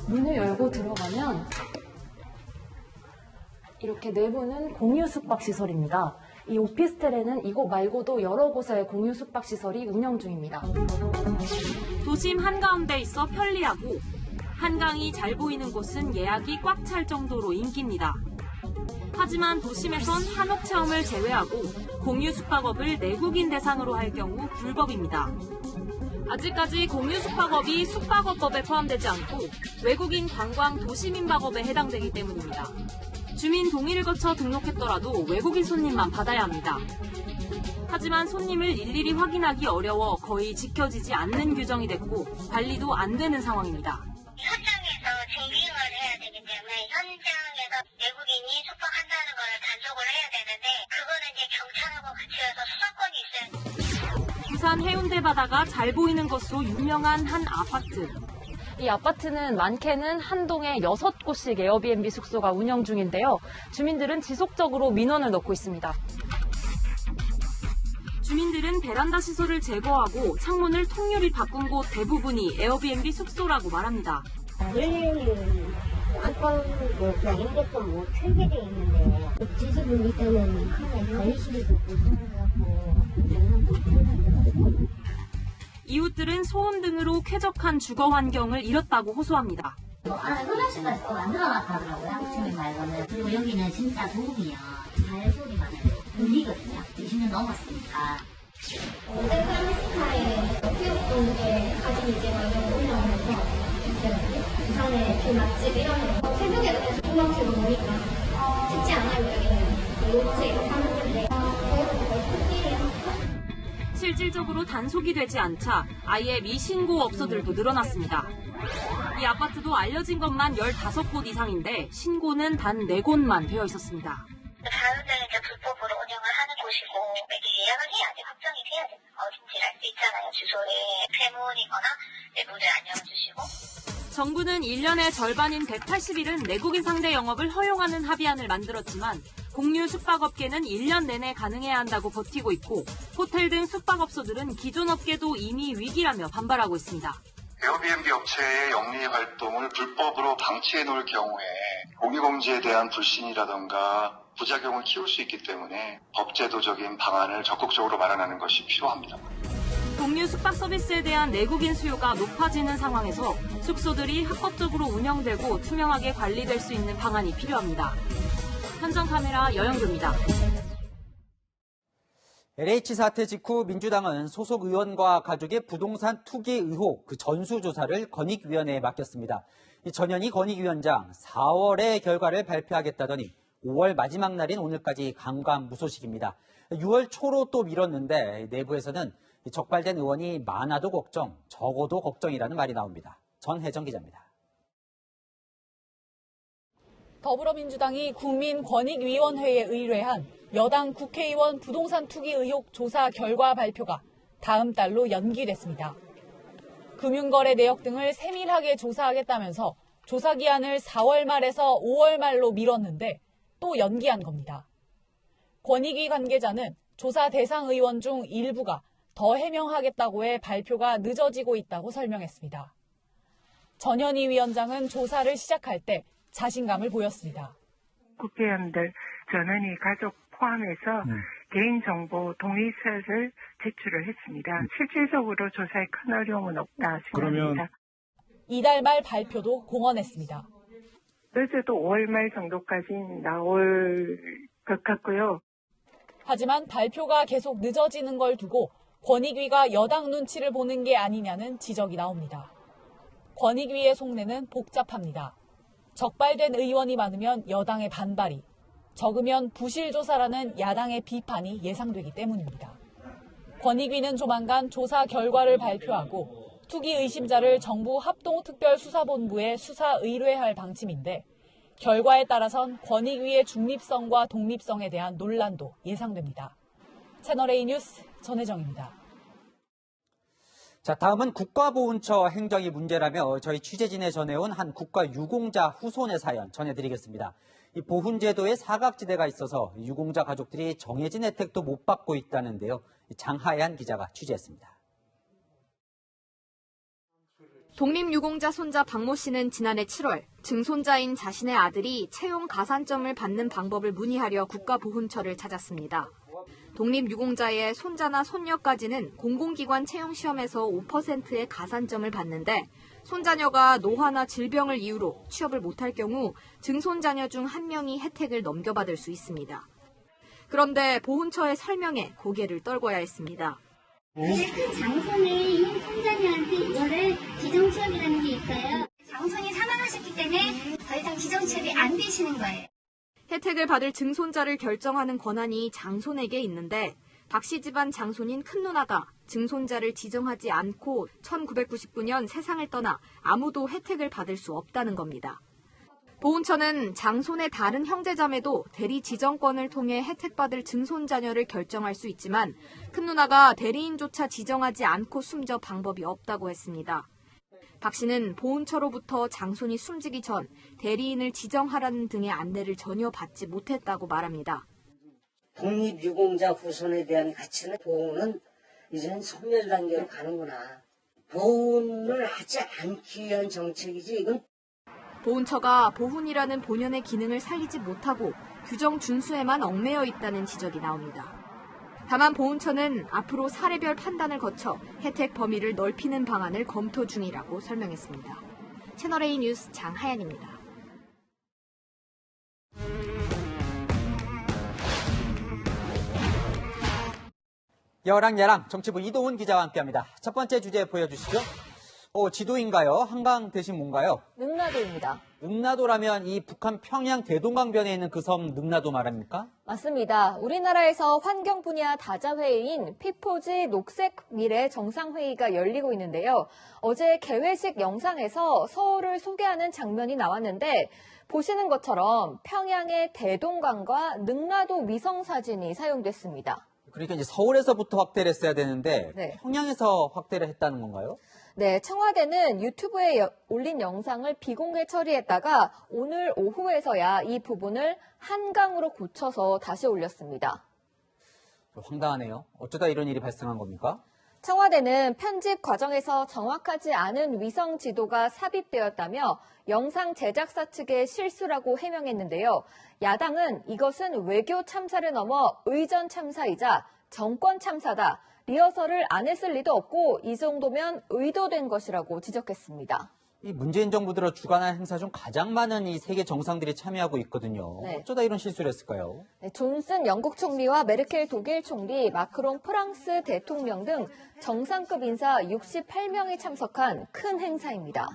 문을 열고 들어가면 이렇게 내부는 공유 숙박시설입니다. 이 오피스텔에는 이곳 말고도 여러 곳의 공유 숙박시설이 운영 중입니다. 도심 한가운데 있어 편리하고 한강이 잘 보이는 곳은 예약이 꽉 찰 정도로 인기입니다. 하지만 도심에선 한옥 체험을 제외하고 공유 숙박업을 내국인 대상으로 할 경우 불법입니다. 아직까지 공유 숙박업이 숙박업법에 포함되지 않고 외국인 관광 도시민박업에 해당되기 때문입니다. 주민 동의를 거쳐 등록했더라도 외국인 손님만 받아야 합니다. 하지만 손님을 일일이 확인하기 어려워 거의 지켜지지 않는 규정이 됐고 관리도 안 되는 상황입니다. 현장에서 증빙을 해야 되기 때문에 현장에서 외국인이 숙박한다는 걸 단속을 해야 되는데 그거는 이제 경찰하고 같이 해서 수사권이 있어요. 부산 해운대 바다가 잘 보이는 것으로 유명한 한 아파트. 이 아파트는 많게는 한 동에 6곳씩 에어비앤비 숙소가 운영 중인데요. 주민들은 지속적으로 민원을 넣고 있습니다. 주민들은 베란다 시설을 제거하고 창문을 통유리 바꾼 곳 대부분이 에어비앤비 숙소라고 말합니다. 원래는 안방 그냥 임대권 뭐 3개 있는데 지수분 있다면 하나 거실에도 고생해갖고 이웃들은 소음 등으로 쾌적한 주거 환경을 잃었다고 호소합니다. 화장실까지 또 만들어놨다 하더라고요. 주민 말고는. 그리고 여기는 진짜 도움이야. 잘 소리가 들리거든요. 20년 넘었으니까. 셀카미스타의 교육동에 가진 이제 많은 올라오면서 부산의 그 맛집 이런 거 새벽에 이렇게 조명키로 보니까 쉽지 않아요. 여기는 요새 사는 건데 실질적으로 단속이 되지 않자 아예 미신고 업소들도 늘어났습니다. 이 아파트도 알려진 것만 15곳 이상인데 신고는 단 4곳만 되어 있었습니다. 자연을 이제 불법으로 운영을 하는 곳이고 이게 예약을 해야지 확정이 돼야 어딘지 알 수 있잖아요. 주소에 폐문이거나 문을 안 열어주시고. 정부는 1년의 절반인 180일은 내국인 상대 영업을 허용하는 합의안을 만들었지만 공유 숙박업계는 1년 내내 가능해야 한다고 버티고 있고 호텔 등 숙박업소들은 기존 업계도 이미 위기라며 반발하고 있습니다. 에어비앤비 업체의 영리 활동을 불법으로 방치해 놓을 경우에 고객공지에 대한 불신이라던가 부작용을 키울 수 있기 때문에 법제도적인 방안을 적극적으로 마련하는 것이 필요합니다. 공유 숙박 서비스에 대한 내국인 수요가 높아지는 상황에서 숙소들이 합법적으로 운영되고 투명하게 관리될 수 있는 방안이 필요합니다. 현장 카메라 여영규입니다. LH 사태 직후 민주당은 소속 의원과 가족의 부동산 투기 의혹 그 전수조사를 권익위원회에 맡겼습니다. 전현희 권익위원장 4월에 결과를 발표하겠다더니 5월 마지막 날인 오늘까지 강감무소식입니다. 6월 초로 또 미뤘는데 내부에서는 적발된 의원이 많아도 걱정, 적어도 걱정이라는 말이 나옵니다. 전혜정 기자입니다. 더불어민주당이 국민권익위원회에 의뢰한 여당 국회의원 부동산 투기 의혹 조사 결과 발표가 다음 달로 연기됐습니다. 금융거래 내역 등을 세밀하게 조사하겠다면서 조사 기한을 4월 말에서 5월 말로 미뤘는데 또 연기한 겁니다. 권익위 관계자는 조사 대상 의원 중 일부가 더 해명하겠다고 해 발표가 늦어지고 있다고 설명했습니다. 전현희 위원장은 조사를 시작할 때 자신감을 보였습니다. 국회의원들 전원이 가족 포함해서 개인정보 동의서를 제출을 했습니다. 실질적으로 조사에 큰 어려움은 없다 생각합니다. 이달 말 발표도 공언했습니다. 늦어도 5월 말 정도까지 나올 것 같고요. 하지만 발표가 계속 늦어지는 걸 두고 권익위가 여당 눈치를 보는 게 아니냐는 지적이 나옵니다. 권익위의 속내는 복잡합니다. 적발된 의원이 많으면 여당의 반발이, 적으면 부실조사라는 야당의 비판이 예상되기 때문입니다. 권익위는 조만간 조사 결과를 발표하고 투기 의심자를 정부 합동특별수사본부에 수사 의뢰할 방침인데 결과에 따라선 권익위의 중립성과 독립성에 대한 논란도 예상됩니다. 채널A 뉴스 전혜정입니다. 자, 다음은 국가보훈처 행정이 문제라며 저희 취재진에 전해온 한 국가유공자 후손의 사연 전해드리겠습니다. 이 보훈제도에 사각지대가 있어서 유공자 가족들이 정해진 혜택도 못 받고 있다는데요. 장하얀 기자가 취재했습니다. 독립유공자 손자 박모 씨는 지난해 7월 증손자인 자신의 아들이 채용 가산점을 받는 방법을 문의하려 국가보훈처를 찾았습니다. 독립유공자의 손자나 손녀까지는 공공기관 채용시험에서 5%의 가산점을 받는데 손자녀가 노화나 질병을 이유로 취업을 못할 경우 증손자녀 중 한 명이 혜택을 넘겨받을 수 있습니다. 그런데 보훈처의 설명에 고개를 떨궈야 했습니다. 그 장손의 손자녀한테 이거를 지정취업이라는 게 있어요. 장손이 사망하셨기 때문에 더 이상 지정취업이 안 되시는 거예요. 혜택을 받을 증손자를 결정하는 권한이 장손에게 있는데 박 씨 집안 장손인 큰 누나가 증손자를 지정하지 않고 1999년 세상을 떠나 아무도 혜택을 받을 수 없다는 겁니다. 보훈처는 장손의 다른 형제자매도 대리 지정권을 통해 혜택받을 증손자녀를 결정할 수 있지만 큰 누나가 대리인조차 지정하지 않고 숨져 방법이 없다고 했습니다. 박 씨는 보훈처로부터 장손이 숨지기 전 대리인을 지정하라는 등의 안내를 전혀 받지 못했다고 말합니다. 독립유공자 후손에 대한 가치는 보훈은 이제는 소멸 단계로 가는구나. 보훈을 하지 않기 위한 정책이지 이건. 보훈처가 보훈이라는 본연의 기능을 살리지 못하고 규정 준수에만 얽매여 있다는 지적이 나옵니다. 다만 보훈처는 앞으로 사례별 판단을 거쳐 혜택 범위를 넓히는 방안을 검토 중이라고 설명했습니다. 채널A 뉴스 장하얀입니다. 여랑야랑 정치부 이동훈 기자와 함께합니다. 첫 번째 주제 보여주시죠. 지도인가요? 한강 대신 뭔가요? 능라도입니다. 능라도라면 이 북한 평양 대동강변에 있는 그 섬 능라도 말합니까? 맞습니다. 우리나라에서 환경 분야 다자회의인 피포지 녹색미래 정상회의가 열리고 있는데요. 어제 개회식 영상에서 서울을 소개하는 장면이 나왔는데 보시는 것처럼 평양의 대동강과 능라도 위성사진이 사용됐습니다. 그러니까 이제 서울에서부터 확대를 했어야 되는데 네. 평양에서 확대를 했다는 건가요? 네, 청와대는 유튜브에 올린 영상을 비공개 처리했다가 오늘 오후에서야 이 부분을 한강으로 고쳐서 다시 올렸습니다. 황당하네요. 어쩌다 이런 일이 발생한 겁니까? 청와대는 편집 과정에서 정확하지 않은 위성 지도가 삽입되었다며 영상 제작사 측의 실수라고 해명했는데요. 야당은 이것은 외교 참사를 넘어 의전 참사이자 정권 참사다. 리허설을 안 했을 리도 없고 이 정도면 의도된 것이라고 지적했습니다. 이 문재인 정부 들어 주관한 행사 중 가장 많은 이 세계 정상들이 참여하고 있거든요. 네. 어쩌다 이런 실수를 했을까요? 네, 존슨 영국 총리와 메르켈 독일 총리, 마크롱 프랑스 대통령 등 정상급 인사 68명이 참석한 큰 행사입니다.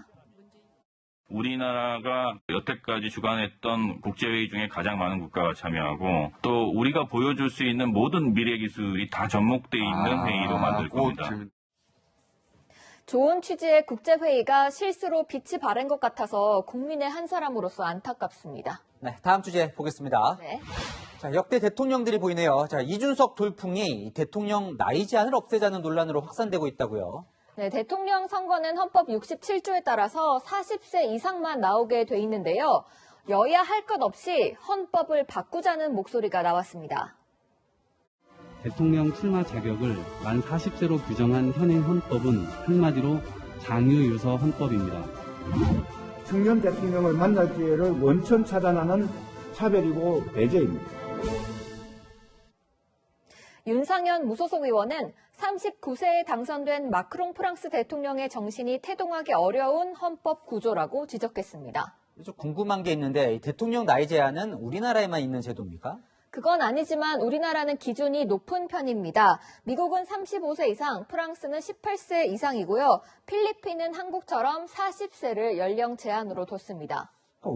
우리나라가 여태까지 주관했던 국제회의 중에 가장 많은 국가가 참여하고 또 우리가 보여줄 수 있는 모든 미래 기술이 다 접목되어 있는 회의로 만들 겁니다. 좋은 취지의 국제회의가 실수로 빛이 바랜 것 같아서 국민의 한 사람으로서 안타깝습니다. 네, 다음 주제 보겠습니다. 네. 자, 역대 대통령들이 보이네요. 자, 이준석 돌풍이 대통령 나이 제한을 없애자는 논란으로 확산되고 있다고요. 네, 대통령 선거는 헌법 67조에 따라서 40세 이상만 나오게 돼 있는데요. 여야 할 것 없이 헌법을 바꾸자는 목소리가 나왔습니다. 대통령 출마 자격을 만 40세로 규정한 현행 헌법은 한마디로 장유유서 헌법입니다. 청년 대통령을 만날 기회를 원천 차단하는 차별이고 배제입니다. 윤상현 무소속 의원은 39세에 당선된 마크롱 프랑스 대통령의 정신이 태동하기 어려운 헌법 구조라고 지적했습니다. 좀 궁금한 게 있는데 대통령 나이 제한은 우리나라에만 있는 제도입니까? 그건 아니지만 우리나라는 기준이 높은 편입니다. 미국은 35세 이상, 프랑스는 18세 이상이고요. 필리핀은 한국처럼 40세를 연령 제한으로 뒀습니다.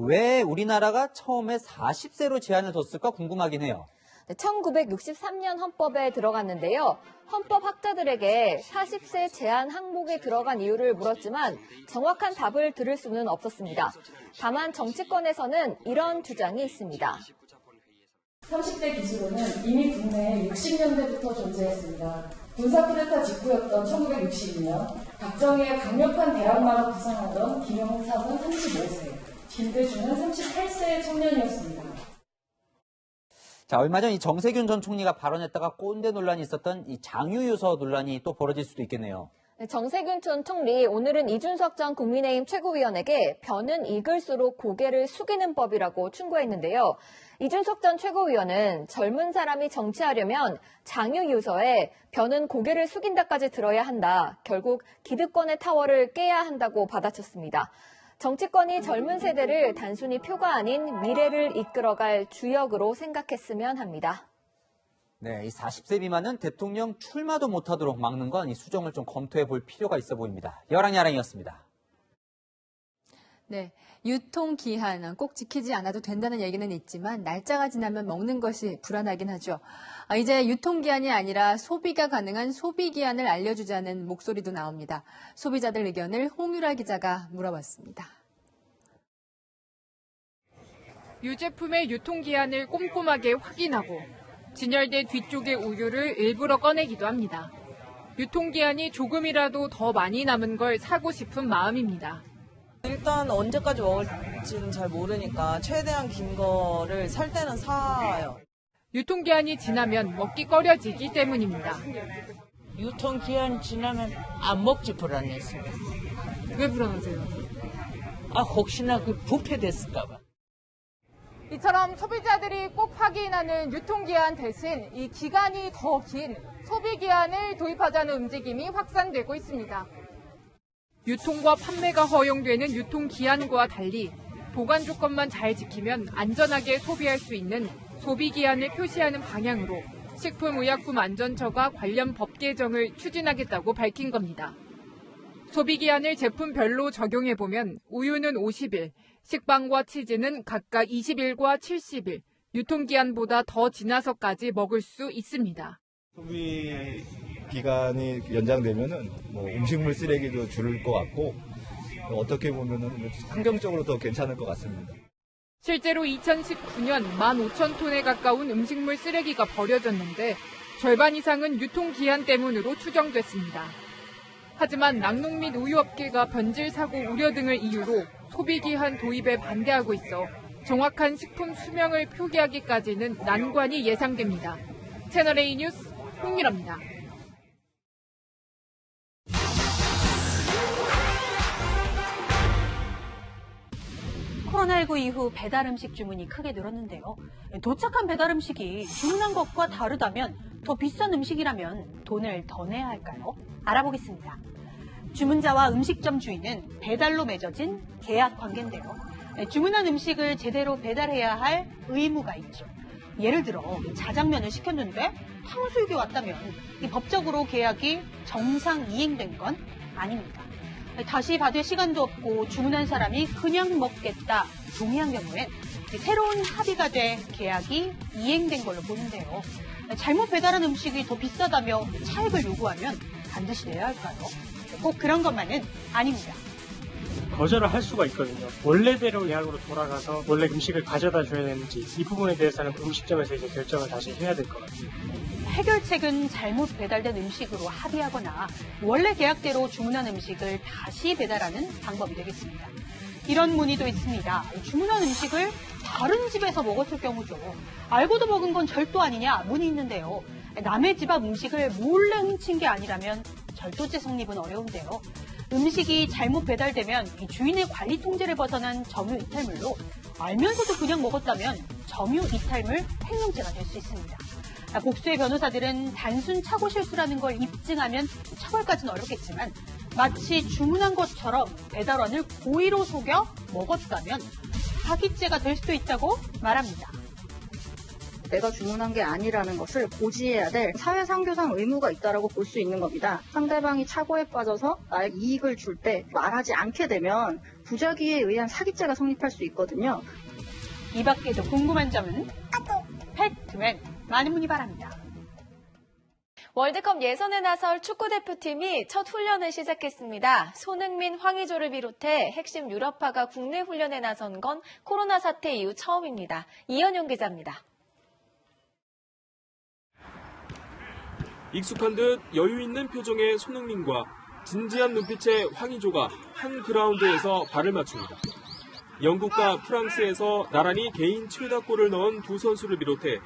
왜 우리나라가 처음에 40세로 제한을 뒀을까 궁금하긴 해요. 1963년 헌법에 들어갔는데요. 헌법학자들에게 40세 제한 항목에 들어간 이유를 물었지만 정확한 답을 들을 수는 없었습니다. 다만 정치권에서는 이런 주장이 있습니다. 30대 기수로는 이미 국내에 60년대부터 존재했습니다. 군사쿠데타 직후였던 1962년 박정희의 강력한 대항마로 부상하던 김영삼은 35세, 김대중은 38세의 청년이었습니다. 자, 얼마 전 이 정세균 전 총리가 발언했다가 꼰대 논란이 있었던 이 장유유서 논란이 또 벌어질 수도 있겠네요. 네, 정세균 전 총리 오늘은 이준석 전 국민의힘 최고위원에게 변은 익을수록 고개를 숙이는 법이라고 충고했는데요. 이준석 전 최고위원은 젊은 사람이 정치하려면 장유유서에 변은 고개를 숙인다까지 들어야 한다. 결국 기득권의 타워를 깨야 한다고 받아쳤습니다. 정치권이 젊은 세대를 단순히 표가 아닌 미래를 이끌어갈 주역으로 생각했으면 합니다. 네, 이 40세 미만은 대통령 출마도 못하도록 막는 건 이 수정을 좀 검토해 볼 필요가 있어 보입니다. 여랑야랑이었습니다. 네, 유통기한 꼭 지키지 않아도 된다는 얘기는 있지만 날짜가 지나면 먹는 것이 불안하긴 하죠. 이제 유통기한이 아니라 소비가 가능한 소비기한을 알려주자는 목소리도 나옵니다. 소비자들 의견을 홍유라 기자가 물어봤습니다. 유제품의 유통기한을 꼼꼼하게 확인하고 진열대 뒤쪽의 우유를 일부러 꺼내기도 합니다. 유통기한이 조금이라도 더 많이 남은 걸 사고 싶은 마음입니다. 일단 언제까지 먹을지는 잘 모르니까 최대한 긴 거를 살 때는 사요. 유통기한이 지나면 먹기 꺼려지기 때문입니다. 유통기한 지나면 안 먹지 불안해서. 왜 불안하세요? 혹시나 그 부패됐을까 봐. 이처럼 소비자들이 꼭 확인하는 유통기한 대신 이 기간이 더 긴 소비기한을 도입하자는 움직임이 확산되고 있습니다. 유통과 판매가 허용되는 유통기한과 달리 보관 조건만 잘 지키면 안전하게 소비할 수 있는 소비기한을 표시하는 방향으로 식품의약품안전처가 관련 법 개정을 추진하겠다고 밝힌 겁니다. 소비기한을 제품별로 적용해보면 우유는 50일, 식빵과 치즈는 각각 20일과 70일, 유통기한보다 더 지나서까지 먹을 수 있습니다. 소비 기간이 연장되면은 음식물 쓰레기도 줄을 것 같고 어떻게 보면은 환경적으로 더 괜찮을 것 같습니다. 실제로 2019년 15,000톤에 가까운 음식물 쓰레기가 버려졌는데 절반 이상은 유통기한 때문으로 추정됐습니다. 하지만 낙농 및 우유업계가 변질 사고 우려 등을 이유로 소비기한 도입에 반대하고 있어 정확한 식품 수명을 표기하기까지는 난관이 예상됩니다. 채널A 뉴스 홍미라입니다. 코로나19 이후 배달 음식 주문이 크게 늘었는데요. 도착한 배달 음식이 주문한 것과 다르다면, 더 비싼 음식이라면 돈을 더 내야 할까요? 알아보겠습니다. 주문자와 음식점 주인은 배달로 맺어진 계약 관계인데요. 주문한 음식을 제대로 배달해야 할 의무가 있죠. 예를 들어 자장면을 시켰는데 탕수육이 왔다면 법적으로 계약이 정상 이행된 건 아닙니다. 다시 받을 시간도 없고 주문한 사람이 그냥 먹겠다 동의한 경우엔 새로운 합의가 돼 계약이 이행된 걸로 보는데요. 잘못 배달한 음식이 더 비싸다며 차액을 요구하면 반드시 내야 할까요? 꼭 그런 것만은 아닙니다. 거절을 할 수가 있거든요. 원래대로 예약으로 돌아가서 원래 음식을 가져다 줘야 되는지 이 부분에 대해서는 음식점에서 이제 결정을 다시 해야 될 것 같아요. 해결책은 잘못 배달된 음식으로 합의하거나 원래 계약대로 주문한 음식을 다시 배달하는 방법이 되겠습니다. 이런 문의도 있습니다. 주문한 음식을 다른 집에서 먹었을 경우죠. 알고도 먹은 건 절도 아니냐 문의 있는데요. 남의 집 앞 음식을 몰래 훔친 게 아니라면 절도죄 성립은 어려운데요. 음식이 잘못 배달되면 주인의 관리 통제를 벗어난 점유 이탈물로 알면서도 그냥 먹었다면 점유 이탈물 횡령죄가 될 수 있습니다. 복수의 변호사들은 단순 착오 실수라는 걸 입증하면 처벌까지는 어렵겠지만 마치 주문한 것처럼 배달원을 고의로 속여 먹었다면 사기죄가 될 수도 있다고 말합니다. 내가 주문한 게 아니라는 것을 고지해야 될 사회상규상 의무가 있다고 볼 수 있는 겁니다. 상대방이 착오에 빠져서 나의 이익을 줄 때 말하지 않게 되면 부작위에 의한 사기죄가 성립할 수 있거든요. 이 밖에도 궁금한 점은 팩트맨 많은 문의 바랍니다. 월드컵 예선에 나설 축구대표팀이 첫 훈련을 시작했습니다. 손흥민, 황의조를 비롯해 핵심 유럽파가 국내 훈련에 나선 건 코로나 사태 이후 처음입니다. 이현용 기자입니다. 익숙한 듯 여유 있는 표정의 손흥민과 진지한 눈빛의 황의조가 한 그라운드에서 발을 맞춥니다. 영국과 프랑스에서 나란히 개인 최다골을 넣은 두 선수를 비롯해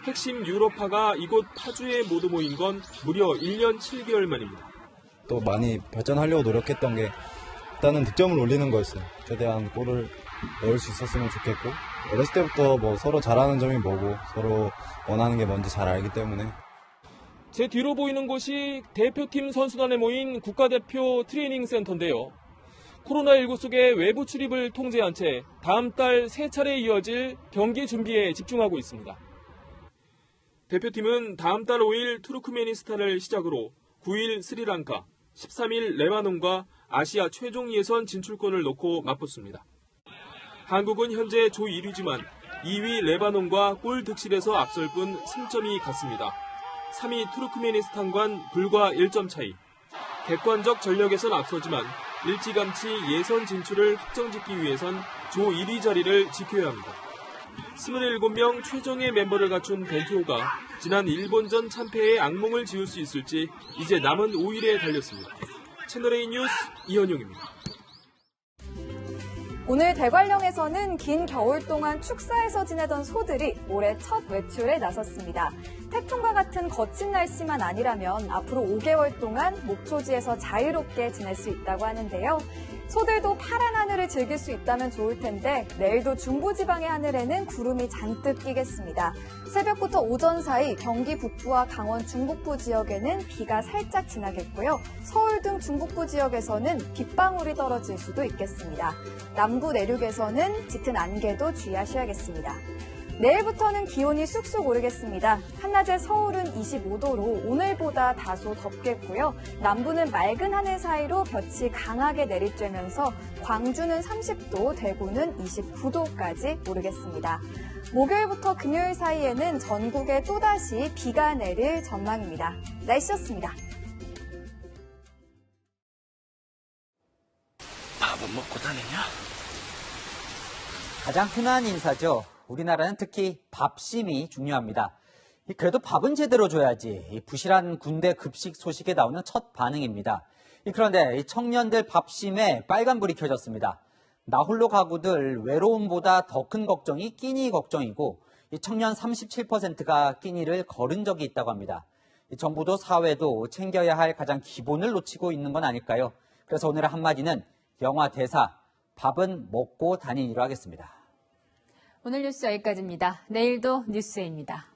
핵심 유럽파가 이곳 파주에 모두 모인 건 무려 1년 7개월 만입니다. 또 많이 발전하려고 노력했던 게 일단은 득점을 올리는 거였어요. 최대한 골을 넣을 수 있었으면 좋겠고 어렸을 때부터 서로 잘하는 점이 뭐고 서로 원하는 게 뭔지 잘 알기 때문에 제 뒤로 보이는 곳이 대표팀 선수단에 모인 국가대표 트레이닝 센터인데요. 코로나19 속의 외부 출입을 통제한 채 다음 달 3차례 이어질 경기 준비에 집중하고 있습니다. 대표팀은 다음 달 5일 투르크메니스탄을 시작으로 9일 스리랑카, 13일 레바논과 아시아 최종 예선 진출권을 놓고 맞붙습니다. 한국은 현재 조 1위지만 2위 레바논과 골 득실에서 앞설 뿐 승점이 같습니다. 3위 투르크메니스탄과는 불과 1점 차이. 객관적 전력에선 앞서지만 일찌감치 예선 진출을 확정짓기 위해선 조 1위 자리를 지켜야 합니다. 27명 최정예 멤버를 갖춘 벤투호가 지난 일본전 참패의 악몽을 지울 수 있을지 이제 남은 5일에 달렸습니다. 채널A 뉴스 이현용입니다. 오늘 대관령에서는 긴 겨울 동안 축사에서 지내던 소들이 올해 첫 외출에 나섰습니다. 태풍과 같은 거친 날씨만 아니라면 앞으로 5개월 동안 목초지에서 자유롭게 지낼 수 있다고 하는데요. 소들도 파란 하늘을 즐길 수 있다면 좋을 텐데 내일도 중부지방의 하늘에는 구름이 잔뜩 끼겠습니다. 새벽부터 오전 사이 경기 북부와 강원 중북부 지역에는 비가 살짝 지나겠고요. 서울 등 중북부 지역에서는 빗방울이 떨어질 수도 있겠습니다. 남부 내륙에서는 짙은 안개도 주의하셔야겠습니다. 내일부터는 기온이 쑥쑥 오르겠습니다. 한낮에 서울은 25도로 오늘보다 다소 덥겠고요. 남부는 맑은 하늘 사이로 볕이 강하게 내리쬐면서 광주는 30도, 대구는 29도까지 오르겠습니다. 목요일부터 금요일 사이에는 전국에 또다시 비가 내릴 전망입니다. 날씨였습니다. 밥은 먹고 다니냐? 가장 흔한 인사죠. 우리나라는 특히 밥심이 중요합니다. 그래도 밥은 제대로 줘야지. 부실한 군대 급식 소식에 나오는 첫 반응입니다. 그런데 청년들 밥심에 빨간불이 켜졌습니다. 나홀로 가구들 외로움보다 더 큰 걱정이 끼니 걱정이고 청년 37%가 끼니를 거른 적이 있다고 합니다. 정부도 사회도 챙겨야 할 가장 기본을 놓치고 있는 건 아닐까요? 그래서 오늘의 한마디는 영화 대사, 밥은 먹고 다니기로 하겠습니다. 오늘 뉴스 여기까지입니다. 내일도 뉴스입니다.